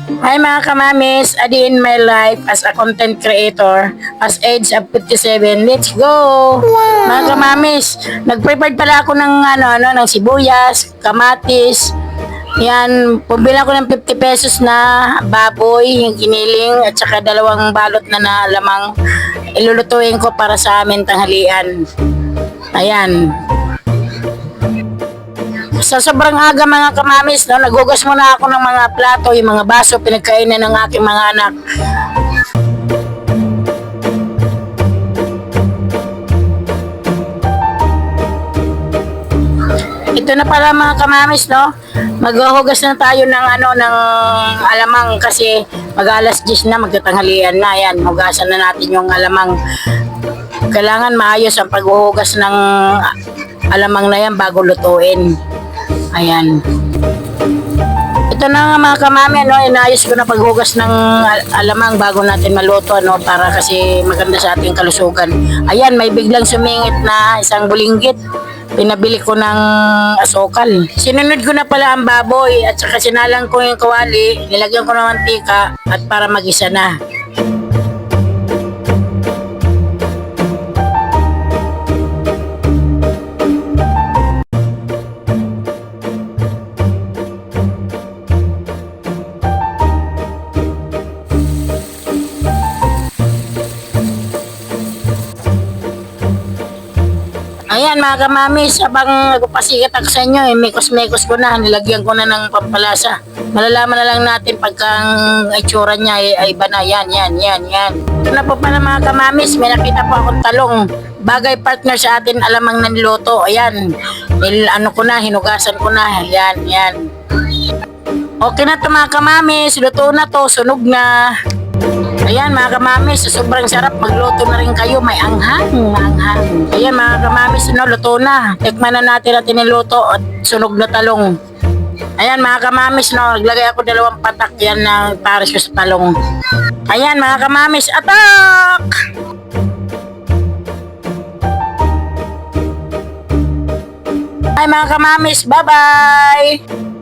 Hi mga kamamis, a day in my life as a content creator as age of 57. Let's go! Mga kamamis, nag-prepared pala ako ng ng sibuyas, kamatis. Yan, pumila ko ng 50 pesos na baboy, yung giniling, at saka dalawang balot na lamang ilulutuin ko para sa amin tanghalian. Ayan. Sa sobrang aga mga kamamis, no, naghugas muna ako ng mga plato, yung mga baso, pinagkainan ng aking mga anak. Ito na pala mga kamamis, no? Maghuhugas na tayo ng ng alamang kasi mag-alas 10 na, magtatanghalian na. Yan, hugasan na natin yung alamang. Kailangan maayos ang paghuhugas ng alamang na yan bago lutuin. Ayan. Ito na nga mga kamami, inayos ko na paghugas ng alamang bago natin maluto, para kasi maganda sa ating kalusugan. Ayan, may biglang sumingit na isang bulinggit. Pinabili ko ng asukal. Sinunod ko na pala ang baboy at saka sinalang ko yung kawali, nilagyan ko ng mantika at para magisa na. Ayan mga kamamis, habang nagpasikat ako sa inyo, mekos-mekos ko na, nilagyan ko na ng pampalasa. Malalaman na lang natin pagka ang itsura niya ay iba na. Yan. Ito na po pala mga kamamis, may nakita po akong talong. Bagay partner sa atin alamang ng niluto. Ayan, hinugasan ko na. Yan. Okay na ito mga kamamis, luto na to, sunog na. Ayan mga kamamis, sobrang sarap, magluto na rin kayo, may anghang. Ayan mga kamamis, luto na. Tikman na natin at niluto at sunog na talong. Ayan mga kamamis, naglagay ako 2 patak yan ng pares ko sa talong. Ayan mga kamamis, atak! Ay mga kamamis, bye-bye!